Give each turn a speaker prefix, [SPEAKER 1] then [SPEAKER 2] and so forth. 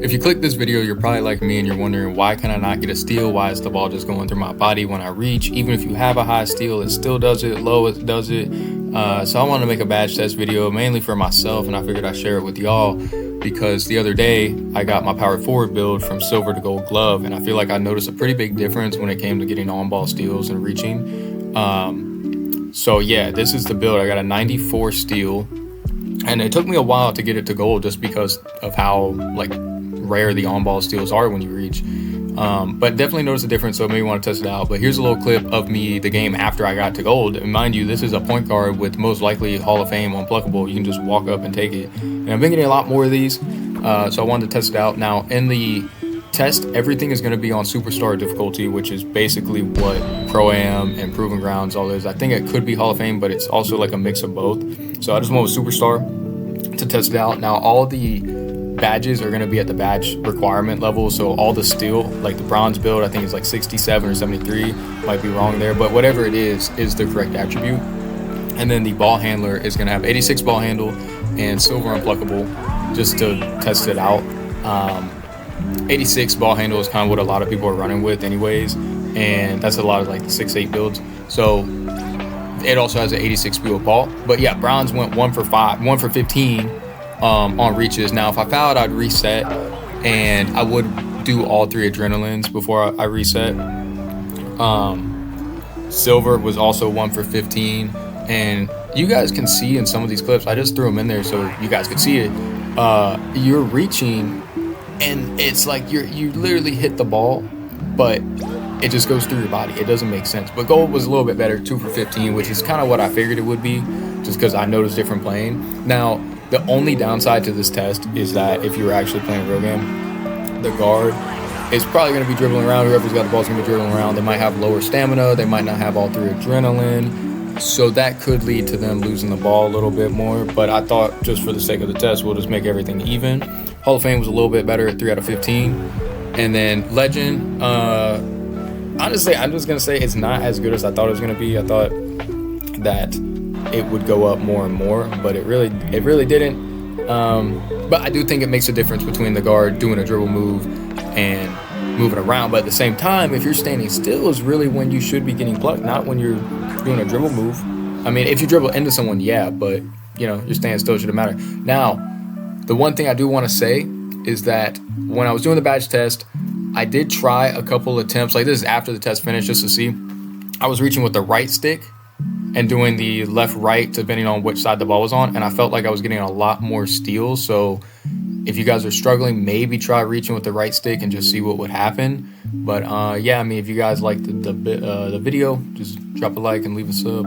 [SPEAKER 1] If you click this video, you're probably like me and you're wondering, why can I not get a steal? Why is the ball just going through my body when I reach? Even if you have a high steal, it still does it, low it does it. So I wanted to make a badge test video mainly for myself, and I figured I'd share it with y'all because the other day I got my power forward build from silver to gold glove, and I feel like I noticed a pretty big difference when it came to getting on-ball steals and reaching. So yeah, this is the build. I got a 94 steal, and it took me a while to get it to gold just because of how like rare the on-ball steals are when you reach. But definitely notice a difference, so maybe want to test it out. But here's a little clip of me the game after I got to gold. And mind you, this is a point guard with most likely Hall of Fame unpluckable. You can just walk up and take it. And I've been getting a lot more of these, so I wanted to test it out. Now in the test, everything is going to be on superstar difficulty, which is basically what pro-am and proving grounds all is. I think it could be Hall of Fame, but it's also like a mix of both. So I just went with superstar to test it out. Now all the badges are going to be at the badge requirement level, so all the steel, like the bronze build, I think it's like 67 or 73, might be wrong there, but whatever it is the correct attribute. And then the ball handler is going to have 86 ball handle and silver unpluckable, just to test it out. 86 ball handle is kind of what a lot of people are running with anyways, and that's a lot of like the 6'8 builds. So it also has an 86 speed with ball. But yeah, bronze went 1 for 15 on reaches. Now if I fouled, I'd reset, and I would do all 3 adrenalines before I reset. Silver was also 1 for 15, and you guys can see in some of these clips, I just threw them in there so you guys could see it. You're reaching, and it's like you literally hit the ball, but it just goes through your body. It doesn't make sense. But gold was a little bit better, 2 for 15, which is kind of what I figured it would be, just because I noticed different playing. Now the only downside to this test is that if you were actually playing a real game, the guard is probably going to be dribbling around. Whoever's got the ball is going to be dribbling around. They might have lower stamina. They might not have all 3 adrenaline. So that could lead to them losing the ball a little bit more. But I thought, just for the sake of the test, we'll just make everything even. Hall of Fame was a little bit better at 3 out of 15. And then Legend, honestly, I'm just going to say it's not as good as I thought it was going to be. I thought that it would go up more and more, but it really didn't. But I do think it makes a difference between the guard doing a dribble move and moving around. But at the same time, if you're standing still is really when you should be getting plucked, not when you're doing a dribble move. I mean, if you dribble into someone, yeah, but you know, you're standing still, shouldn't matter. Now, the one thing I do want to say is that when I was doing the badge test, I did try a couple attempts, like this is after the test finished, just to see. I was reaching with the right stick and doing the left-right depending on which side the ball was on, and I felt like I was getting a lot more steals. So if you guys are struggling, maybe try reaching with the right stick and just see what would happen. But yeah, I mean, if you guys liked the video, just drop a like and leave a sub.